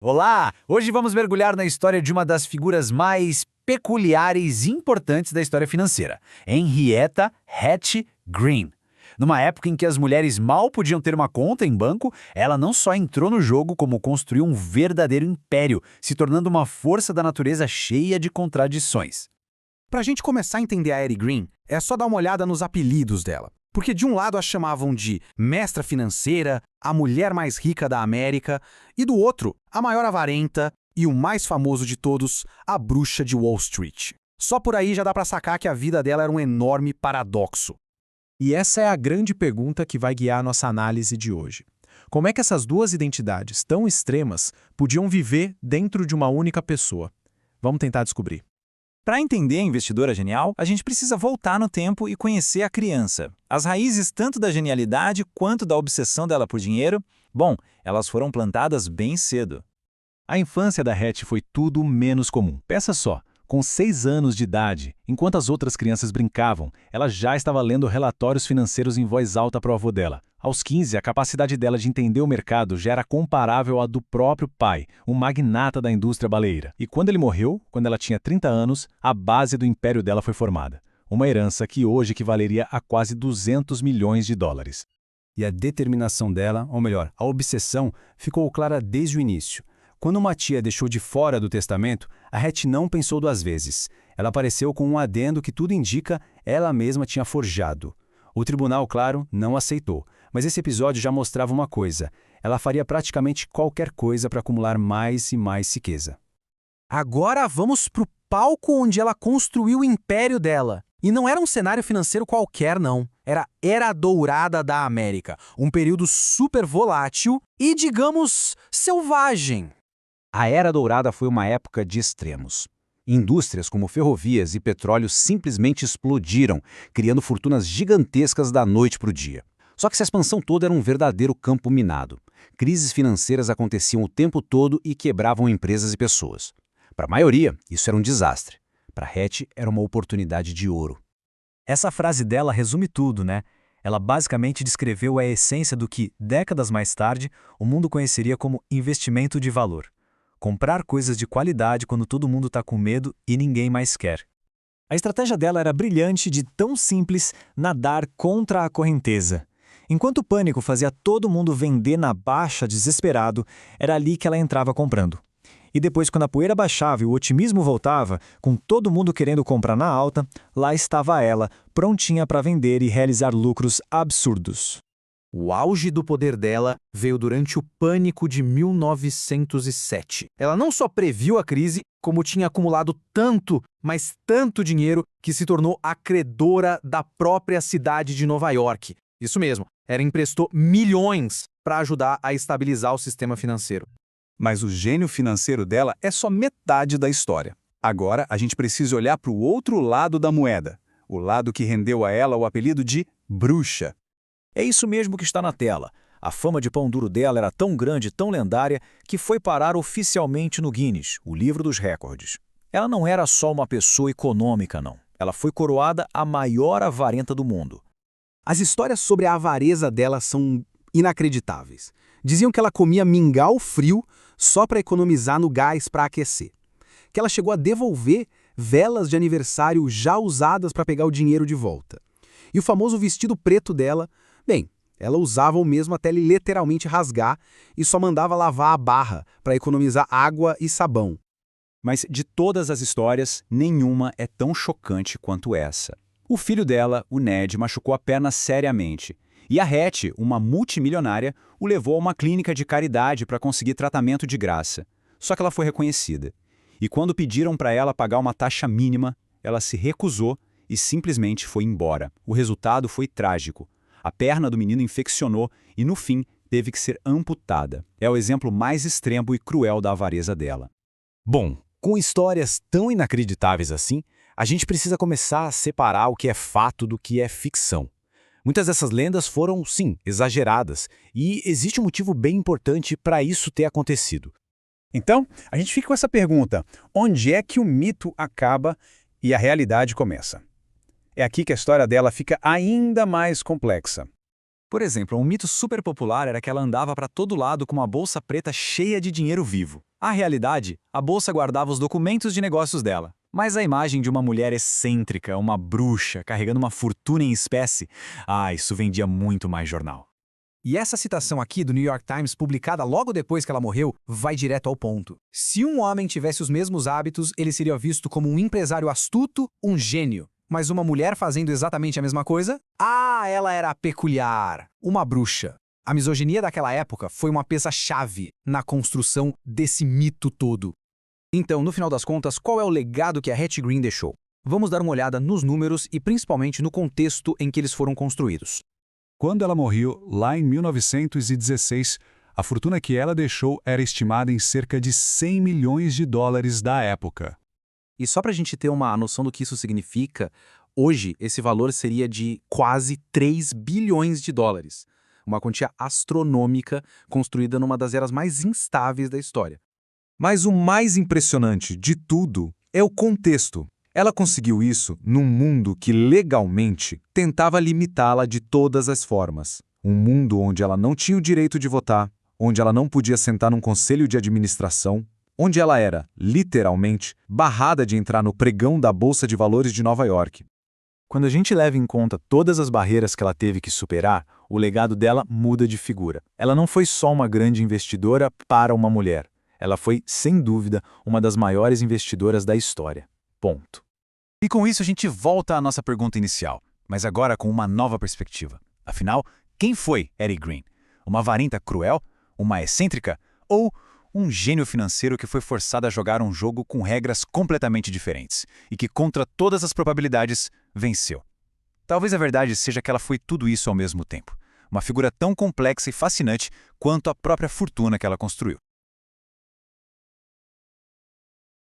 Olá! Hoje vamos mergulhar na história de uma das figuras mais peculiares e importantes da história financeira, Henrietta Hatch Green. Numa época em que as mulheres mal podiam ter uma conta em banco, ela não só entrou no jogo, como construiu um verdadeiro império, se tornando uma força da natureza cheia de contradições. Pra gente começar a entender a Aerie Green, é só dar uma olhada nos apelidos dela. Porque de um lado a chamavam de mestra financeira, a mulher mais rica da América, e do outro, a maior avarenta e o mais famoso de todos, a bruxa de Wall Street. Só por aí já dá pra sacar que a vida dela era um enorme paradoxo. E essa é a grande pergunta que vai guiar a nossa análise de hoje. Como é que essas duas identidades tão extremas podiam viver dentro de uma única pessoa? Vamos tentar descobrir. Para entender a investidora genial, a gente precisa voltar no tempo e conhecer a criança. As raízes tanto da genialidade quanto da obsessão dela por dinheiro, elas foram plantadas bem cedo. A infância da Hatch foi tudo menos comum. Pensa só, com 6 anos de idade, enquanto as outras crianças brincavam, ela já estava lendo relatórios financeiros em voz alta para o avô dela. Aos 15, a capacidade dela de entender o mercado já era comparável à do próprio pai, um magnata da indústria baleeira. E quando ele morreu, quando ela tinha 30 anos, a base do império dela foi formada. Uma herança que hoje equivaleria a quase 200 milhões de dólares. E a determinação dela, ou melhor, a obsessão, ficou clara desde o início. Quando uma tia deixou de fora do testamento, a Hatch não pensou duas vezes. Ela apareceu com um adendo que tudo indica ela mesma tinha forjado. O tribunal, claro, não aceitou. Mas esse episódio já mostrava uma coisa. Ela faria praticamente qualquer coisa para acumular mais e mais riqueza. Agora vamos pro palco onde ela construiu o império dela. E não era um cenário financeiro qualquer, não. Era a Era Dourada da América. Um período super volátil e, digamos, selvagem. A Era Dourada foi uma época de extremos. Indústrias como ferrovias e petróleo simplesmente explodiram, criando fortunas gigantescas da noite para o dia. Só que essa expansão toda era um verdadeiro campo minado. Crises financeiras aconteciam o tempo todo e quebravam empresas e pessoas. Para a maioria, isso era um desastre. Para Hatch, era uma oportunidade de ouro. Essa frase dela resume tudo, né? Ela basicamente descreveu a essência do que, décadas mais tarde, o mundo conheceria como investimento de valor. Comprar coisas de qualidade quando todo mundo está com medo e ninguém mais quer. A estratégia dela era brilhante de tão simples nadar contra a correnteza. Enquanto o pânico fazia todo mundo vender na baixa desesperado, era ali que ela entrava comprando. E depois, quando a poeira baixava e o otimismo voltava, com todo mundo querendo comprar na alta, lá estava ela, prontinha para vender e realizar lucros absurdos. O auge do poder dela veio durante o pânico de 1907. Ela não só previu a crise, como tinha acumulado tanto, mas tanto dinheiro que se tornou a credora da própria cidade de Nova York. Isso mesmo, ela emprestou milhões para ajudar a estabilizar o sistema financeiro. Mas o gênio financeiro dela é só metade da história. Agora a gente precisa olhar para o outro lado da moeda, o lado que rendeu a ela o apelido de bruxa. É isso mesmo que está na tela. A fama de pão duro dela era tão grande e tão lendária que foi parar oficialmente no Guinness, o livro dos recordes. Ela não era só uma pessoa econômica, não. Ela foi coroada a maior avarenta do mundo. As histórias sobre a avareza dela são inacreditáveis. Diziam que ela comia mingau frio só para economizar no gás para aquecer. Que ela chegou a devolver velas de aniversário já usadas para pegar o dinheiro de volta. E o famoso vestido preto dela, ela usava o mesmo até ele literalmente rasgar e só mandava lavar a barra para economizar água e sabão. Mas de todas as histórias, nenhuma é tão chocante quanto essa. O filho dela, o Ned, machucou a perna seriamente. E a Hatch, uma multimilionária, o levou a uma clínica de caridade para conseguir tratamento de graça. Só que ela foi reconhecida. E quando pediram para ela pagar uma taxa mínima, ela se recusou e simplesmente foi embora. O resultado foi trágico. A perna do menino infeccionou e, no fim, teve que ser amputada. É o exemplo mais extremo e cruel da avareza dela. Bom, com histórias tão inacreditáveis assim, a gente precisa começar a separar o que é fato do que é ficção. Muitas dessas lendas foram, sim, exageradas, e existe um motivo bem importante para isso ter acontecido. Então, a gente fica com essa pergunta: onde é que o mito acaba e a realidade começa? É aqui que a história dela fica ainda mais complexa. Por exemplo, um mito super popular era que ela andava para todo lado com uma bolsa preta cheia de dinheiro vivo. A realidade, a bolsa guardava os documentos de negócios dela. Mas a imagem de uma mulher excêntrica, uma bruxa, carregando uma fortuna em espécie, isso vendia muito mais jornal. E essa citação aqui do New York Times, publicada logo depois que ela morreu, vai direto ao ponto. Se um homem tivesse os mesmos hábitos, ele seria visto como um empresário astuto, um gênio. Mas uma mulher fazendo exatamente a mesma coisa? Ela era peculiar, uma bruxa. A misoginia daquela época foi uma peça-chave na construção desse mito todo. Então, no final das contas, qual é o legado que a Hattie Green deixou? Vamos dar uma olhada nos números e principalmente no contexto em que eles foram construídos. Quando ela morreu, lá em 1916, a fortuna que ela deixou era estimada em cerca de 100 milhões de dólares da época. E só para a gente ter uma noção do que isso significa, hoje esse valor seria de quase 3 bilhões de dólares. Uma quantia astronômica construída numa das eras mais instáveis da história. Mas o mais impressionante de tudo é o contexto. Ela conseguiu isso num mundo que legalmente tentava limitá-la de todas as formas. Um mundo onde ela não tinha o direito de votar, onde ela não podia sentar num conselho de administração, onde ela era, literalmente, barrada de entrar no pregão da Bolsa de Valores de Nova York. Quando a gente leva em conta todas as barreiras que ela teve que superar, o legado dela muda de figura. Ela não foi só uma grande investidora para uma mulher. Ela foi, sem dúvida, uma das maiores investidoras da história. Ponto. E com isso a gente volta à nossa pergunta inicial, mas agora com uma nova perspectiva. Afinal, quem foi Hattie Green? Uma avarenta cruel? Uma excêntrica? Ou um gênio financeiro que foi forçado a jogar um jogo com regras completamente diferentes e que, contra todas as probabilidades, venceu? Talvez a verdade seja que ela foi tudo isso ao mesmo tempo. Uma figura tão complexa e fascinante quanto a própria fortuna que ela construiu.